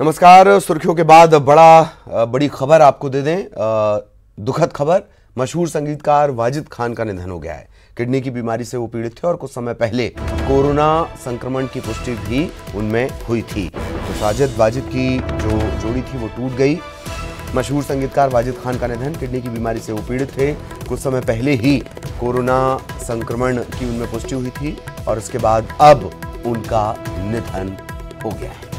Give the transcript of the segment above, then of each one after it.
नमस्कार। सुर्खियों के बाद बड़ी खबर आपको दे दें। दुखद खबर, मशहूर संगीतकार वाजिद खान का निधन हो गया है। किडनी की बीमारी से वो पीड़ित थे और कुछ समय पहले कोरोना संक्रमण की पुष्टि भी उनमें हुई थी। तो साजिद वाजिद की जो जोड़ी थी वो टूट गई। मशहूर संगीतकार वाजिद खान का निधन, किडनी की बीमारी से वो पीड़ित थे। कुछ समय पहले ही कोरोना संक्रमण की उनमें पुष्टि हुई थी और उसके बाद अब उनका निधन हो गया है।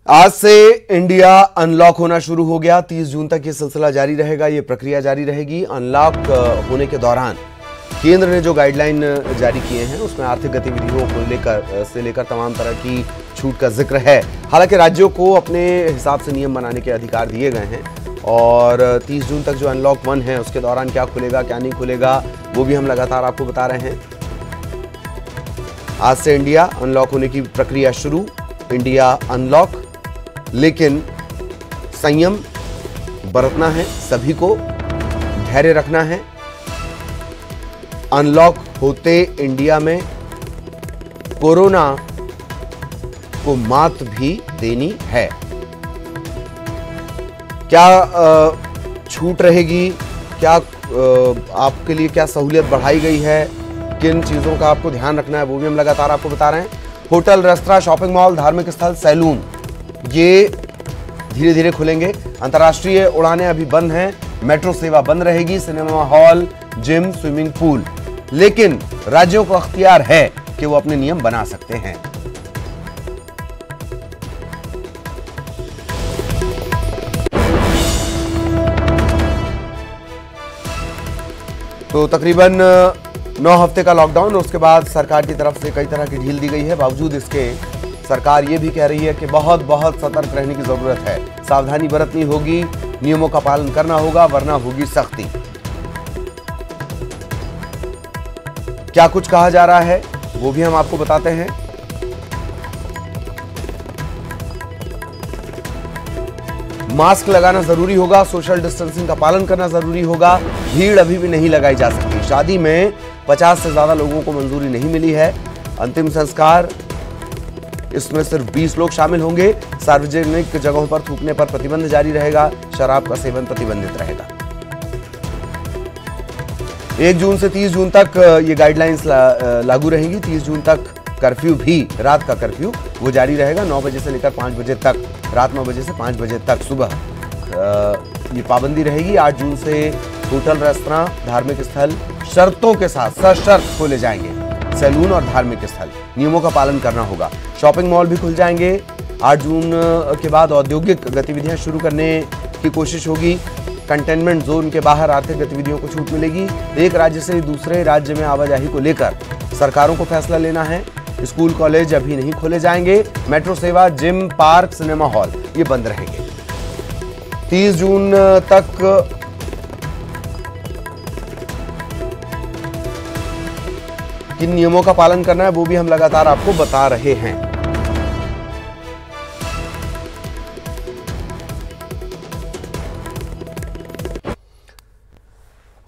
आज से इंडिया अनलॉक होना शुरू हो गया। 30 जून तक ये सिलसिला जारी रहेगा, ये प्रक्रिया जारी रहेगी। अनलॉक होने के दौरान केंद्र ने जो गाइडलाइन जारी किए हैं उसमें आर्थिक गतिविधियों को लेकर तमाम तरह की छूट का जिक्र है। हालांकि राज्यों को अपने हिसाब से नियम बनाने के अधिकार दिए गए हैं और 30 जून तक जो अनलॉक 1 है उसके दौरान क्या खुलेगा क्या नहीं खुलेगा वो भी हम लगातार आपको बता रहे हैं। आज से इंडिया अनलॉक होने की प्रक्रिया शुरू, इंडिया अनलॉक, लेकिन संयम बरतना है, सभी को धैर्य रखना है। अनलॉक होते इंडिया में कोरोना को मात भी देनी है। क्या छूट रहेगी, क्या आपके लिए क्या सहूलियत बढ़ाई गई है, किन चीजों का आपको ध्यान रखना है वो भी हम लगातार आपको बता रहे हैं। होटल, रेस्तरां, शॉपिंग मॉल, धार्मिक स्थल, सैलून ये धीरे धीरे खुलेंगे। अंतर्राष्ट्रीय उड़ानें अभी बंद हैं, मेट्रो सेवा बंद रहेगी, cinema hall, gym, swimming pool, लेकिन राज्यों को अख्तियार है कि वो अपने नियम बना सकते हैं। तो तकरीबन 9 हफ्ते का लॉकडाउन और उसके बाद सरकार की तरफ से कई तरह की ढील दी गई है। बावजूद इसके सरकार ये भी कह रही है कि बहुत सतर्क रहने की जरूरत है, सावधानी बरतनी होगी, नियमों का पालन करना होगा वरना होगी सख्ती। क्या कुछ कहा जा रहा है वो भी हम आपको बताते हैं। मास्क लगाना जरूरी होगा, सोशल डिस्टेंसिंग का पालन करना जरूरी होगा, भीड़ अभी भी नहीं लगाई जा सकती। शादी में 50 से ज्यादा लोगों को मंजूरी नहीं मिली है। अंतिम संस्कार, इसमें सिर्फ 20 लोग शामिल होंगे। सार्वजनिक जगहों पर थूकने पर प्रतिबंध जारी रहेगा, शराब का सेवन प्रतिबंधित रहेगा। 1 जून से 30 जून तक ये गाइडलाइंस लागू रहेंगी। 30 जून तक कर्फ्यू भी, रात का कर्फ्यू वो जारी रहेगा। 9 बजे से लेकर 5 बजे तक, रात 9 बजे से 5 बजे तक सुबह ये पाबंदी रहेगी। 8 जून से होटल, रेस्तरां, धार्मिक स्थल शर्तों के साथ सशर्त खोले जाएंगे। सैलून और धार्मिक स्थल नियमों का पालन करना होगा। शॉपिंग मॉल भी खुल जाएंगे। 8 जून के बाद औद्योगिक गतिविधियां शुरू करने की कोशिश होगी। कंटेनमेंट जोन के बाहर आर्थिक गतिविधियों को छूट मिलेगी। एक राज्य से दूसरे राज्य में आवाजाही को लेकर सरकारों को फैसला लेना है। स्कूल, कॉलेज अभी नहीं खोले जाएंगे। मेट्रो सेवा, जिम, पार्क, सिनेमा हॉल ये बंद रहेंगे। 30 जून तक किन नियमों का पालन करना है वो भी हम लगातार आपको बता रहे हैं।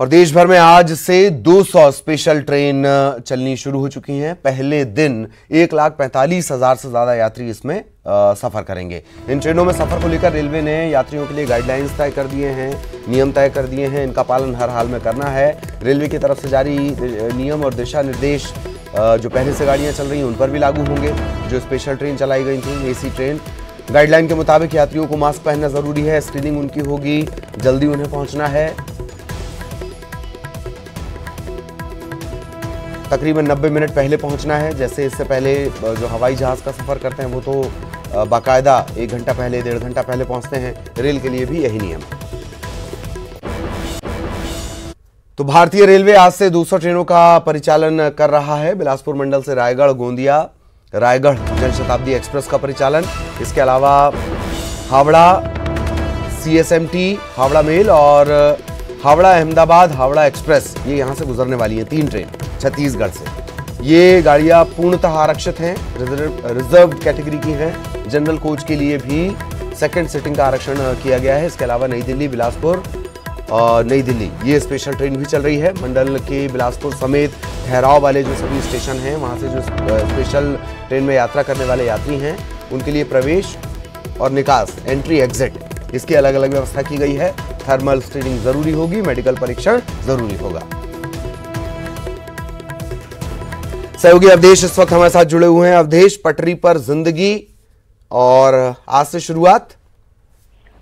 और देश भर में आज से 200 स्पेशल ट्रेन चलनी शुरू हो चुकी हैं। पहले दिन 1,45,000 से ज्यादा यात्री इसमें सफर करेंगे। इन ट्रेनों में सफर को लेकर रेलवे ने यात्रियों के लिए गाइडलाइंस तय कर दिए हैं, नियम तय कर दिए हैं। इनका पालन हर हाल में करना है। रेलवे की तरफ से जारी नियम और दिशा निर्देश जो पहले से गाड़ियां चल रही हैं उन पर भी लागू होंगे। जो स्पेशल ट्रेन चलाई गई थी, एसी ट्रेन, गाइडलाइन के मुताबिक यात्रियों को मास्क पहनना जरूरी है। स्क्रीनिंग उनकी होगी, जल्दी उन्हें पहुंचना है। तकरीबन 90 मिनट पहले पहुंचना है। जैसे इससे पहले जो हवाई जहाज का सफर करते हैं वो तो बाकायदा 1 घंटा पहले, 1.5 घंटा पहले पहुंचते हैं। रेल के लिए भी यही नियम। तो भारतीय रेलवे आज से 200 ट्रेनों का परिचालन कर रहा है। बिलासपुर मंडल से रायगढ़, गोंदिया, रायगढ़ जनशताब्दी एक्सप्रेस का परिचालन। इसके अलावा हावड़ा CSMT, हावड़ा मेल और हावड़ा अहमदाबाद हावड़ा एक्सप्रेस ये यहां से गुजरने वाली है। 3 ट्रेन छत्तीसगढ़ से। ये गाड़ियां पूर्णतः आरक्षित हैं, रिजर्व कैटेगरी की हैं। जनरल कोच के लिए भी सेकंड सिटिंग का आरक्षण किया गया है। इसके अलावा नई दिल्ली, बिलासपुर और नई दिल्ली ये स्पेशल ट्रेन भी चल रही है। मंडल के बिलासपुर समेत ठहराव वाले जो सभी स्टेशन हैं, वहां से जो स्पेशल ट्रेन में यात्रा करने वाले यात्री हैं, उनके लिए प्रवेश और निकास, एंट्री एग्जिट, इसकी अलग अलग व्यवस्था की गई है। थर्मल स्क्रीनिंग जरूरी होगी, मेडिकल परीक्षण जरूरी होगा। सहयोगी अवधेश इस वक्त हमारे साथ जुड़े हुए हैं। अवधेश, पटरी पर जिंदगी और आज से शुरुआत।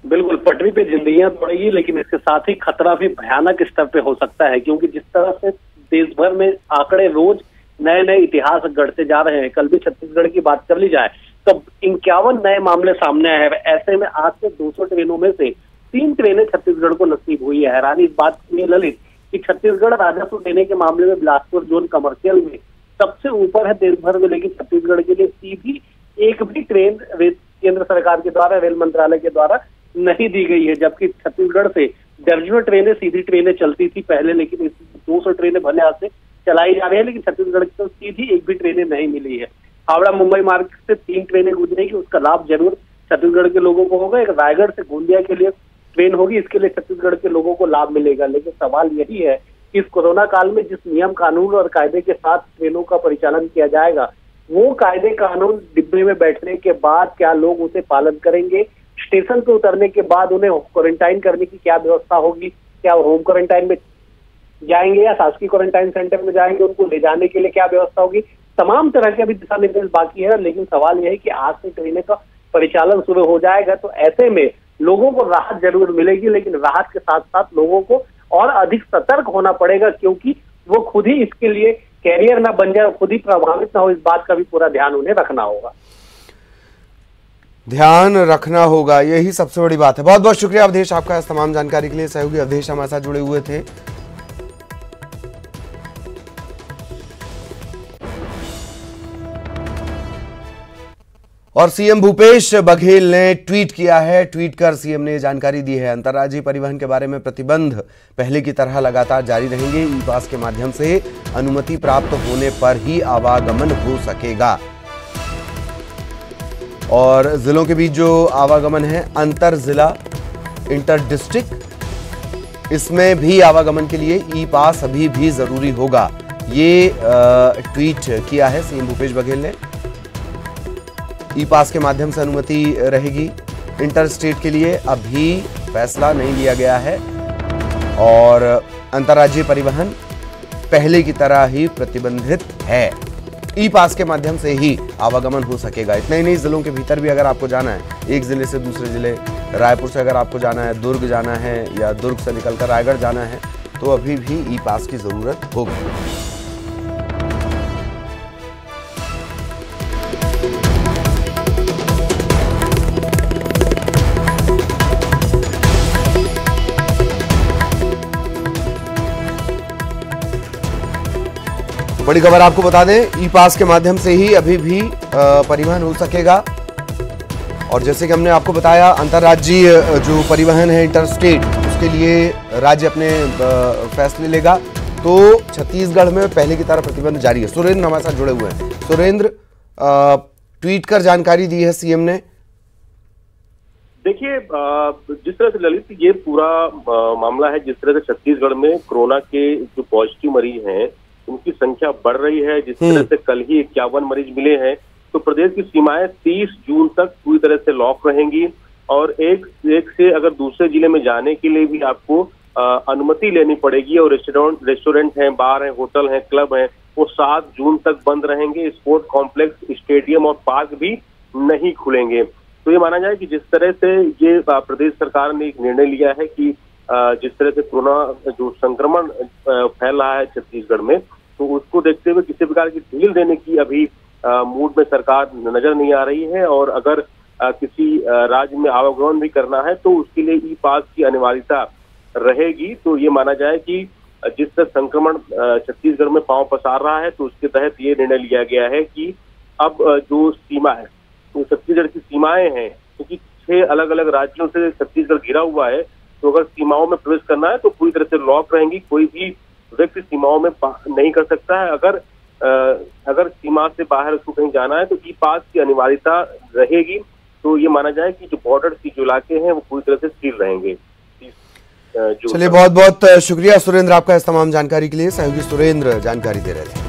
बिल्कुल, पटरी पे जिंदगियां दौड़ेगी, लेकिन इसके साथ ही खतरा भी भयानक स्तर पे हो सकता है, क्योंकि जिस तरह से देश भर में आंकड़े रोज नए नए इतिहास गढ़ते जा रहे हैं। कल भी छत्तीसगढ़ की बात कर ली जाए तो 51 नए मामले सामने आए हैं। ऐसे में आज से 200 ट्रेनों में से 3 ट्रेनें छत्तीसगढ़ को नसीब हुई है। हैरानी इस बात की है ललित कि छत्तीसगढ़ राजस्व देने के मामले में बिलासपुर जोन कमर्शियल में सबसे ऊपर है देश भर में, लेकिन छत्तीसगढ़ के लिए सीधी एक भी ट्रेन केंद्र सरकार के द्वारा, रेल मंत्रालय के द्वारा नहीं दी गई है। जबकि छत्तीसगढ़ से दर्जनों ट्रेनें, सीधी ट्रेनें चलती थी पहले, लेकिन 200 ट्रेनें भले हाथ से चलाई जा रही है, लेकिन छत्तीसगढ़ की तो सीधी एक भी ट्रेनें नहीं मिली है। हावड़ा मुंबई मार्ग से 3 ट्रेनें गुजरेगी, उसका लाभ जरूर छत्तीसगढ़ के लोगों को होगा। एक रायगढ़ से गोंदिया के लिए ट्रेन होगी, इसके लिए छत्तीसगढ़ के लोगों को लाभ मिलेगा। लेकिन सवाल यही है कि इस कोरोना काल में जिस नियम कानून और कायदे के साथ ट्रेनों का परिचालन किया जाएगा, वो कायदे कानून डिब्बे में बैठने के बाद क्या लोग उसे पालन करेंगे? स्टेशन पे उतरने के बाद उन्हें क्वारंटाइन करने की क्या व्यवस्था होगी? क्या होम क्वारंटाइन में जाएंगे या शासकीय क्वारंटाइन सेंटर में जाएंगे? उनको ले जाने के लिए क्या व्यवस्था होगी? तमाम तरह के अभी दिशा निर्देश बाकी है। लेकिन सवाल यह है कि आज से ट्रेनें का परिचालन शुरू हो जाएगा, तो ऐसे में लोगों को राहत जरूर मिलेगी, लेकिन राहत के साथ साथ लोगों को और अधिक सतर्क होना पड़ेगा, क्योंकि वो खुद ही इसके लिए कैरियर ना बन जाए, खुद ही प्रभावित ना हो। इस बात का भी पूरा ध्यान उन्हें रखना होगा। ध्यान रखना होगा, यही सबसे बड़ी बात है। बहुत बहुत शुक्रिया अवधेश आपका इस तमाम जानकारी के लिए। सहयोगी अवधेश हमारे साथ जुड़े हुए थे। और सीएम भूपेश बघेल ने ट्वीट किया है। ट्वीट कर सीएम ने जानकारी दी है, अंतर्राज्यीय परिवहन के बारे में प्रतिबंध पहले की तरह लगातार जारी रहेंगे। ई पास के माध्यम से अनुमति प्राप्त होने पर ही आवागमन हो सकेगा। और जिलों के बीच जो आवागमन है, अंतर जिला, इंटर डिस्ट्रिक्ट, इसमें भी आवागमन के लिए ई पास अभी भी जरूरी होगा। ये ट्वीट किया है सीएम भूपेश बघेल ने। ई पास के माध्यम से अनुमति रहेगी। इंटर स्टेट के लिए अभी फैसला नहीं लिया गया है और अंतर्राज्यीय परिवहन पहले की तरह ही प्रतिबंधित है। ई पास के माध्यम से ही आवागमन हो सकेगा। इतना ही नहीं, जिलों के भीतर भी अगर आपको जाना है, एक जिले से दूसरे जिले, रायपुर से अगर आपको जाना है दुर्ग जाना है या दुर्ग से निकलकर रायगढ़ जाना है, तो अभी भी ई पास की जरूरत होगी। बड़ी खबर आपको बता दें, ई पास के माध्यम से ही अभी भी परिवहन हो सकेगा। और जैसे कि हमने आपको बताया, अंतर्राज्यीय जो परिवहन है इंटर स्टेट, उसके लिए राज्य अपने फैसले लेगा। तो छत्तीसगढ़ में पहले की तरह प्रतिबंध जारी है। सुरेंद्र हमारे साथ जुड़े हुए हैं। सुरेंद्र, ट्वीट कर जानकारी दी है सीएम ने। देखिए, जिस तरह से ललित ये पूरा मामला है, जिस तरह से छत्तीसगढ़ में कोरोना के जो पॉजिटिव मरीज हैं उनकी संख्या बढ़ रही है, जिस तरह से कल ही 51 मरीज मिले हैं, तो प्रदेश की सीमाएं 30 जून तक पूरी तरह से लॉक रहेंगी। और एक से अगर दूसरे जिले में जाने के लिए भी आपको अनुमति लेनी पड़ेगी। और रेस्टोरेंट हैं, बार हैं, होटल हैं, क्लब हैं, वो 7 जून तक बंद रहेंगे। स्पोर्ट कॉम्प्लेक्स, स्टेडियम और पार्क भी नहीं खुलेंगे। तो ये माना जाए कि जिस तरह से ये प्रदेश सरकार ने एक निर्णय लिया है कि जिस तरह से कोरोना जो संक्रमण फैल रहा है छत्तीसगढ़ में, तो उसको देखते हुए किसी प्रकार की ढील देने की अभी मूड में सरकार नजर नहीं आ रही है। और अगर किसी राज्य में आवागमन भी करना है तो उसके लिए ई पास की अनिवार्यता रहेगी। तो ये माना जाए कि जिस तरह संक्रमण छत्तीसगढ़ में पांव पसार रहा है, तो उसके तहत ये निर्णय लिया गया है कि अब जो सीमा है, तो छत्तीसगढ़ की सीमाएं हैं, क्योंकि 6 अलग अलग राज्यों से छत्तीसगढ़ घिरा हुआ है, तो अगर सीमाओं में प्रवेश करना है तो पूरी तरह से लॉक रहेंगी। कोई भी व्यक्ति सीमाओं में नहीं कर सकता है। अगर सीमा से बाहर उसको कहीं जाना है तो ई पास की अनिवार्यता रहेगी। तो ये माना जाए कि जो बॉर्डर की जो इलाके हैं वो पूरी तरह से सील रहेंगे। चलिए, बहुत बहुत शुक्रिया सुरेंद्र आपका इस तमाम जानकारी के लिए। सहयोगी सुरेंद्र जानकारी दे रहे थे।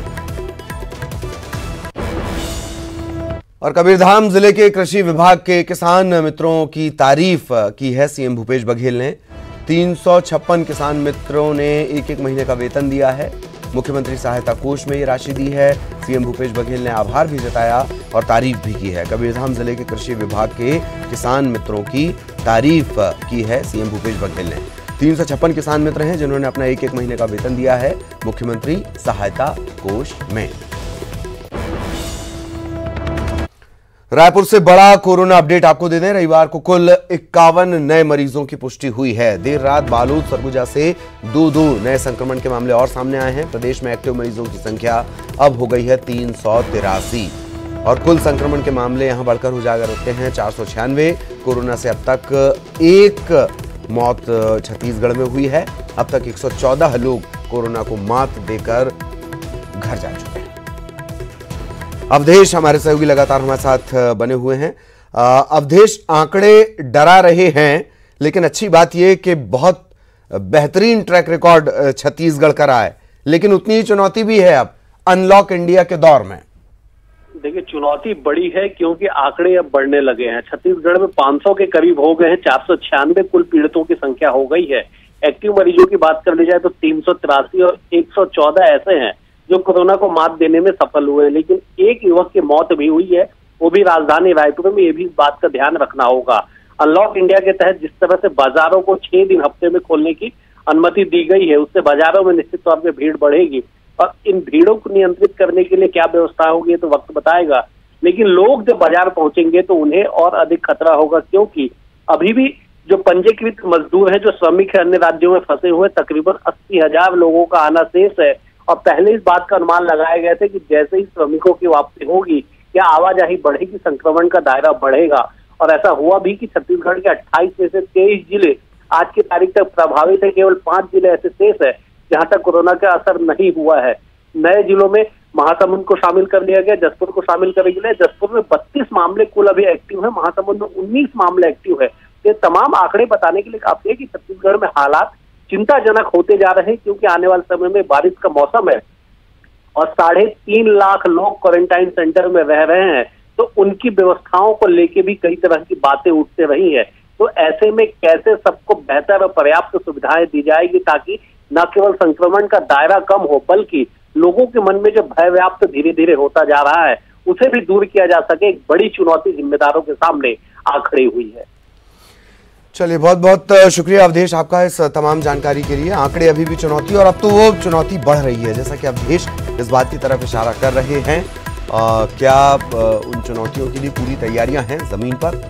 और कबीरधाम जिले के कृषि विभाग के किसान मित्रों की तारीफ की है सीएम भूपेश बघेल ने। 356 किसान मित्रों ने एक महीने का वेतन दिया है। मुख्यमंत्री सहायता कोष में ये राशि दी है। सीएम भूपेश बघेल ने आभार भी जताया और तारीफ भी की है। कबीरधाम जिले के कृषि विभाग के किसान मित्रों की तारीफ की है सीएम भूपेश बघेल ने। 356 किसान मित्र हैं जिन्होंने अपना एक महीने का वेतन दिया है मुख्यमंत्री सहायता कोष में। रायपुर से बड़ा कोरोना अपडेट आपको दे दें। रविवार को कुल 51 नए मरीजों की पुष्टि हुई है। देर रात बालोद सरगुजा से 2 नए संक्रमण के मामले और सामने आए हैं। प्रदेश में एक्टिव मरीजों की संख्या अब हो गई है 383 और कुल संक्रमण के मामले यहां बढ़कर उजागर होते हैं 496। कोरोना से अब तक एक मौत छत्तीसगढ़ में हुई है। अब तक 114 लोग कोरोना को मात देकर घर जा चुके हैं। अवधेश हमारे सहयोगी लगातार हमारे साथ बने हुए हैं। अवधेश, आंकड़े डरा रहे हैं, लेकिन अच्छी बात यह कि बहुत बेहतरीन ट्रैक रिकॉर्ड छत्तीसगढ़ का रहा है, लेकिन उतनी ही चुनौती भी है अब अनलॉक इंडिया के दौर में। देखिए, चुनौती बड़ी है क्योंकि आंकड़े अब बढ़ने लगे हैं। छत्तीसगढ़ में 500 के करीब हो गए हैं। 496 कुल पीड़ितों की संख्या हो गई है। एक्टिव मरीजों की बात कर ली जाए तो 383 और 114 ऐसे हैं जो कोरोना को मात देने में सफल हुए। लेकिन एक युवक की मौत भी हुई है, वो भी राजधानी रायपुर में। ये भी इस बात का ध्यान रखना होगा। अनलॉक इंडिया के तहत जिस तरह से बाजारों को 6 दिन हफ्ते में खोलने की अनुमति दी गई है, उससे बाजारों में निश्चित तौर पर भीड़ बढ़ेगी और इन भीड़ों को नियंत्रित करने के लिए क्या व्यवस्था होगी तो वक्त बताएगा। लेकिन लोग जब बाजार पहुंचेंगे तो उन्हें और अधिक खतरा होगा, क्योंकि अभी भी जो पंजीकृत मजदूर हैं, जो श्रमिक है, अन्य राज्यों में फंसे हुए तकरीबन 80,000 लोगों का आना शेष है। और पहले इस बात का अनुमान लगाया गया था कि जैसे ही श्रमिकों की वापसी होगी या आवाजाही बढ़ेगी, संक्रमण का दायरा बढ़ेगा। और ऐसा हुआ भी कि छत्तीसगढ़ के 28 में से 23 जिले आज की तारीख तक प्रभावित है। केवल 5 जिले ऐसे शेष है जहां तक कोरोना का असर नहीं हुआ है। नए जिलों में महासमुंद को शामिल कर लिया गया, जसपुर को शामिल कर लिया। जसपुर में 32 मामले कुल अभी एक्टिव है, महासमुंद में 19 मामले एक्टिव है। ये तमाम आंकड़े बताने के लिए काफी है कि छत्तीसगढ़ में हालात चिंताजनक होते जा रहे हैं, क्योंकि आने वाले समय में बारिश का मौसम है और 3.5 लाख लोग क्वारंटाइन सेंटर में रह रहे हैं। तो उनकी व्यवस्थाओं को लेके भी कई तरह की बातें उठते रही है। तो ऐसे में कैसे सबको बेहतर और पर्याप्त सुविधाएं दी जाएगी ताकि न केवल संक्रमण का दायरा कम हो, बल्कि लोगों के मन में जो भय व्याप्त धीरे धीरे होता जा रहा है उसे भी दूर किया जा सके, एक बड़ी चुनौती जिम्मेदारों के सामने आ खड़ी हुई है। चलिए, बहुत बहुत शुक्रिया अवधेश आपका इस तमाम जानकारी के लिए। आंकड़े अभी भी चुनौती और अब तो वो चुनौती बढ़ रही है, जैसा कि अवधेश इस बात की तरफ इशारा कर रहे हैं। क्या उन चुनौतियों के लिए पूरी तैयारियां हैं जमीन पर?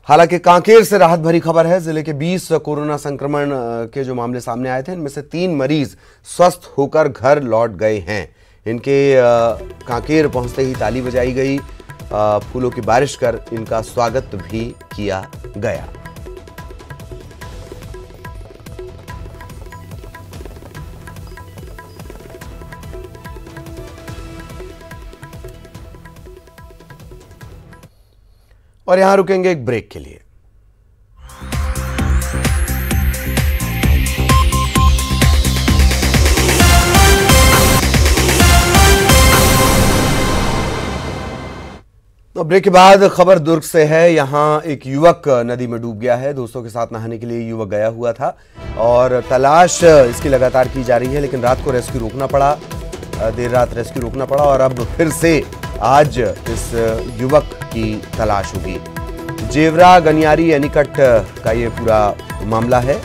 हालांकि कांकेर से राहत भरी खबर है। जिले के 20 कोरोना संक्रमण के जो मामले सामने आए थे, इनमें से 3 मरीज स्वस्थ होकर घर लौट गए हैं। इनके कांकेर पहुंचते ही ताली बजाई गई, फूलों की बारिश कर इनका स्वागत भी किया गया। और यहां रुकेंगे एक ब्रेक के लिए। तो ब्रेक के बाद खबर दुर्ग से है। यहाँ एक युवक नदी में डूब गया है। दोस्तों के साथ नहाने के लिए युवक गया हुआ था और तलाश इसकी लगातार की जा रही है, लेकिन रात को रेस्क्यू रोकना पड़ा, देर रात रेस्क्यू रोकना पड़ा और अब फिर से आज इस युवक की तलाश होगी। जेवरा गनियारी एनीकट का ये पूरा मामला है।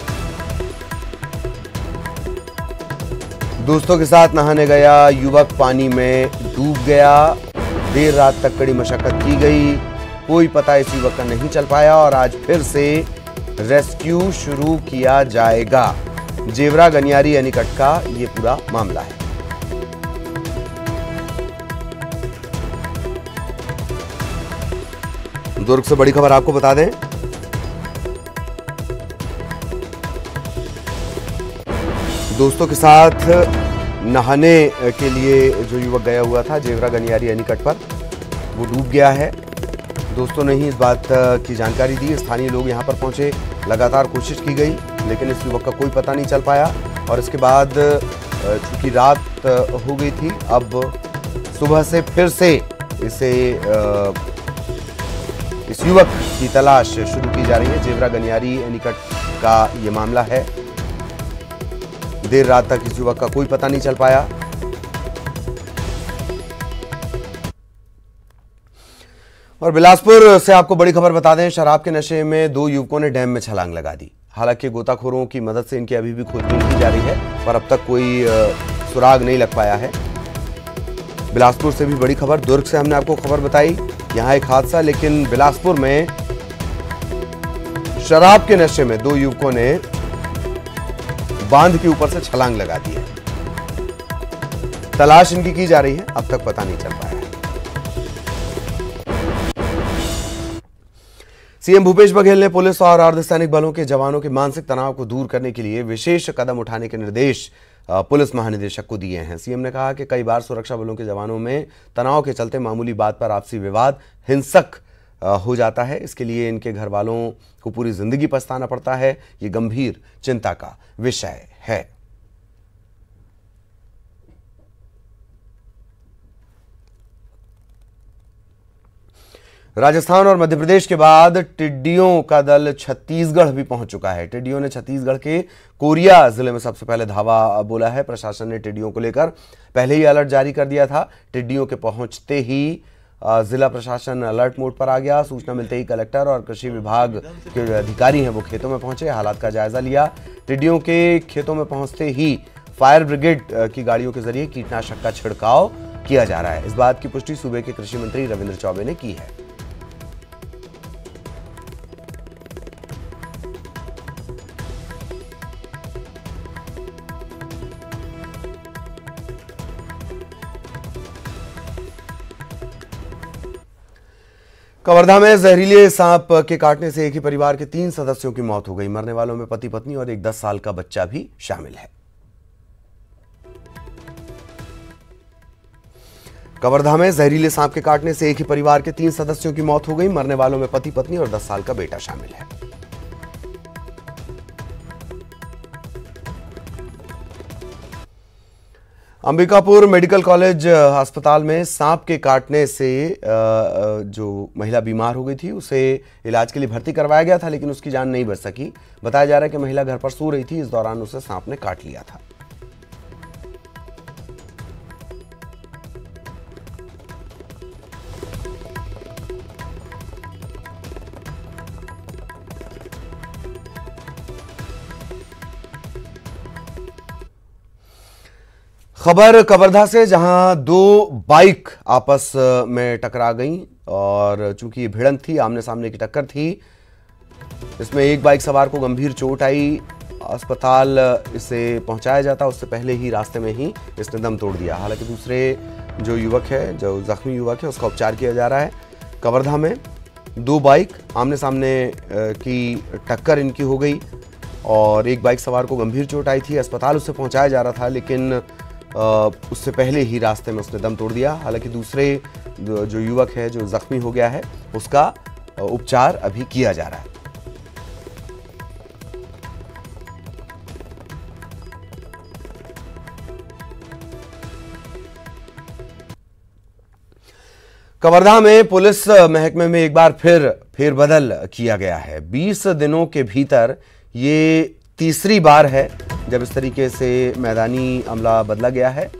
दोस्तों के साथ नहाने गया युवक पानी में डूब गया। देर रात तक कड़ी मशक्कत की गई, कोई पता इस युवक का नहीं चल पाया और आज फिर से रेस्क्यू शुरू किया जाएगा। जेवरा गनियारी एनीकट का ये पूरा मामला है। दुर्ग से बड़ी खबर आपको बता दें। दोस्तों के साथ नहाने के लिए जो युवक गया हुआ था जेवरा गनियारी एनीकट पर, वो डूब गया है। दोस्तों ने ही इस बात की जानकारी दी। स्थानीय लोग यहां पर पहुंचे, लगातार कोशिश की गई, लेकिन इस युवक का कोई पता नहीं चल पाया। और इसके बाद चूंकि रात हो गई थी, अब सुबह से फिर से इस युवक की तलाश शुरू की जा रही है। जेवरा गनियारी निकट का ये मामला है। देर रात तक इस युवक का कोई पता नहीं चल पाया। और बिलासपुर से आपको बड़ी खबर बता दें, शराब के नशे में 2 युवकों ने डैम में छलांग लगा दी। हालांकि गोताखोरों की मदद से इनकी अभी भी खोजबीन की जा रही है, पर अब तक कोई सुराग नहीं लग पाया है। बिलासपुर से भी बड़ी खबर, दुर्ग से हमने आपको खबर बताई, यहां एक हादसा, लेकिन बिलासपुर में शराब के नशे में 2 युवकों ने बांध के ऊपर से छलांग लगा दी है। तलाश इनकी की जा रही है, अब तक पता नहीं चल पाया है। सीएम भूपेश बघेल ने पुलिस और अर्धसैनिक बलों के जवानों के मानसिक तनाव को दूर करने के लिए विशेष कदम उठाने के निर्देश पुलिस महानिदेशक को दिए हैं। सीएम ने कहा कि कई बार सुरक्षा बलों के जवानों में तनाव के चलते मामूली बात पर आपसी विवाद हिंसक हो जाता है। इसके लिए इनके घर वालों को पूरी जिंदगी पछताना पड़ता है। ये गंभीर चिंता का विषय है। राजस्थान और मध्य प्रदेश के बाद टिड्डियों का दल छत्तीसगढ़ भी पहुंच चुका है। टिड्डियों ने छत्तीसगढ़ के कोरिया जिले में सबसे पहले धावा बोला है। प्रशासन ने टिड्डियों को लेकर पहले ही अलर्ट जारी कर दिया था। टिड्डियों के पहुंचते ही जिला प्रशासन अलर्ट मोड पर आ गया। सूचना मिलते ही कलेक्टर और कृषि विभाग के जो अधिकारी हैं वो खेतों में पहुंचे, हालात का जायजा लिया। टिड्डियों के खेतों में पहुंचते ही फायर ब्रिगेड की गाड़ियों के जरिए कीटनाशक का छिड़काव किया जा रहा है। इस बात की पुष्टि सूबे के कृषि मंत्री रविंद्र चौबे ने की है। कवर्धा में जहरीले सांप के काटने से एक ही परिवार के 3 सदस्यों की मौत हो गई। मरने वालों में पति पत्नी और एक 10 साल का बच्चा भी शामिल है। कवर्धा में जहरीले सांप के काटने से एक ही परिवार के 3 सदस्यों की मौत हो गई। मरने वालों में पति पत्नी और 10 साल का बेटा शामिल है। अंबिकापुर मेडिकल कॉलेज अस्पताल में सांप के काटने से जो महिला बीमार हो गई थी उसे इलाज के लिए भर्ती करवाया गया था, लेकिन उसकी जान नहीं बच सकी। बताया जा रहा है कि महिला घर पर सो रही थी, इस दौरान उसे सांप ने काट लिया था। खबर कवर्धा से, जहां 2 बाइक आपस में टकरा गईं और चूंकि ये भिड़ंत थी, आमने सामने की टक्कर थी, इसमें एक बाइक सवार को गंभीर चोट आई। अस्पताल इसे पहुंचाया जाता उससे पहले ही रास्ते में ही इसने दम तोड़ दिया। हालांकि दूसरे जो युवक है, जो जख्मी युवक है, उसका उपचार किया जा रहा है। कवर्धा में 2 बाइक आमने सामने की टक्कर इनकी हो गई और एक बाइक सवार को गंभीर चोट आई थी। अस्पताल उससे पहुंचाया जा रहा था, लेकिन उससे पहले ही रास्ते में उसने दम तोड़ दिया। हालांकि दूसरे जो युवक है जो जख्मी हो गया है, उसका उपचार अभी किया जा रहा है। कवर्धा में पुलिस महकमे में एक बार फिर फेरबदल किया गया है। 20 दिनों के भीतर ये तीसरी बार है जब इस तरीके से मैदानी अमला बदला गया है।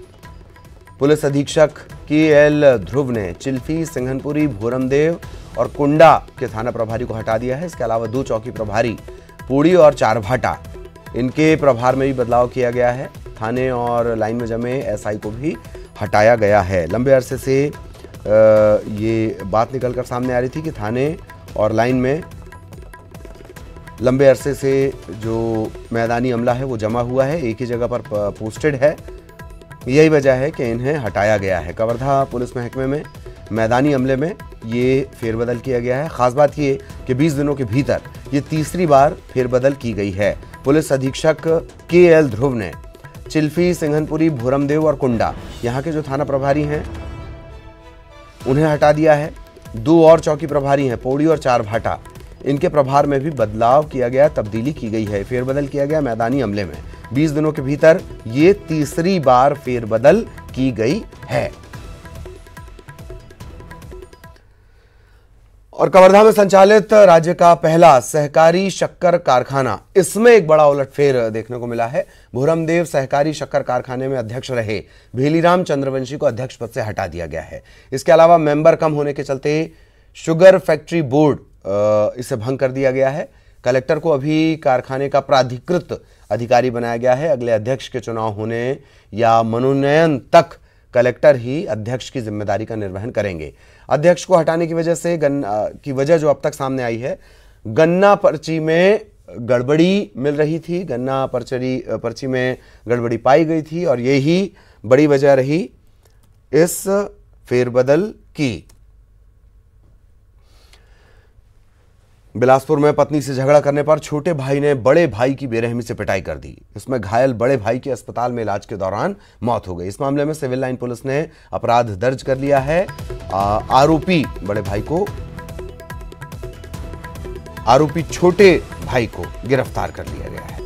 पुलिस अधीक्षक KL ध्रुव ने चिल्फी, सिंघनपुरी, भोरमदेव और कुंडा के थाना प्रभारी को हटा दिया है। इसके अलावा 2 चौकी प्रभारी पूड़ी और चारभाटा, इनके प्रभार में भी बदलाव किया गया है। थाने और लाइन में जमे SI को भी हटाया गया है। लंबे अरसे से ये बात निकलकर सामने आ रही थी कि थाने और लाइन में लंबे अरसे से जो मैदानी अमला है वो जमा हुआ है, एक ही जगह पर पोस्टेड है। यही वजह है कि इन्हें हटाया गया है। कवर्धा पुलिस महकमे में मैदानी अमले में ये फेरबदल किया गया है। खास बात ये कि 20 दिनों के भीतर ये तीसरी बार फेरबदल की गई है। पुलिस अधीक्षक KL ध्रुव ने चिल्फी, सिंघनपुरी, भोरमदेव और कुंडा, यहाँ के जो थाना प्रभारी हैं उन्हें हटा दिया है। 2 और चौकी प्रभारी हैं, पौड़ी और चारभाटा, इनके प्रभार में भी बदलाव किया गया, तब्दीली की गई है, फेरबदल किया गया मैदानी अमले में। 20 दिनों के भीतर ये तीसरी बार फेरबदल की गई है। और कवर्धा में संचालित राज्य का पहला सहकारी शक्कर कारखाना, इसमें एक बड़ा उलटफेर देखने को मिला है। भूरमदेव सहकारी शक्कर कारखाने में अध्यक्ष रहे भेलीराम चंद्रवंशी को अध्यक्ष पद से हटा दिया गया है। इसके अलावा मेंबर कम होने के चलते शुगर फैक्ट्री बोर्ड इसे भंग कर दिया गया है। कलेक्टर को अभी कारखाने का प्राधिकृत अधिकारी बनाया गया है। अगले अध्यक्ष के चुनाव होने या मनोनयन तक कलेक्टर ही अध्यक्ष की जिम्मेदारी का निर्वहन करेंगे। अध्यक्ष को हटाने की वजह से की वजह जो अब तक सामने आई है, गन्ना पर्ची में गड़बड़ी मिल रही थी, गन्ना पर्ची में गड़बड़ी पाई गई थी और यही बड़ी वजह रही इस फेरबदल की। बिलासपुर में पत्नी से झगड़ा करने पर छोटे भाई ने बड़े भाई की बेरहमी से पिटाई कर दी। इसमें घायल बड़े भाई की अस्पताल में इलाज के दौरान मौत हो गई। इस मामले में सिविल लाइन पुलिस ने अपराध दर्ज कर लिया है। आरोपी बड़े भाई को, आरोपी छोटे भाई को गिरफ्तार कर लिया गया है।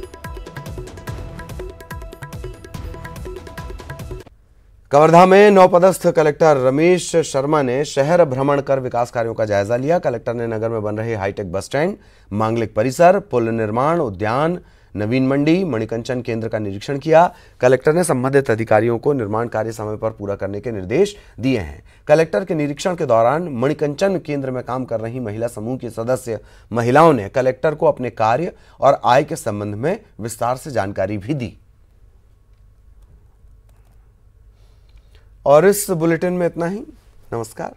कवर्धा में नवपदस्थ कलेक्टर रमेश शर्मा ने शहर भ्रमण कर विकास कार्यों का जायजा लिया। कलेक्टर ने नगर में बन रहे हाईटेक बस स्टैंड, मांगलिक परिसर, पुल निर्माण, उद्यान, नवीन मंडी, मणिकंचन केंद्र का निरीक्षण किया। कलेक्टर ने संबंधित अधिकारियों को निर्माण कार्य समय पर पूरा करने के निर्देश दिए हैं। कलेक्टर के निरीक्षण के दौरान मणिकंचन केंद्र में काम कर रही महिला समूह की सदस्य महिलाओं ने कलेक्टर को अपने कार्य और आय के संबंध में विस्तार से जानकारी भी दी। और इस बुलेटिन में इतना ही। नमस्कार।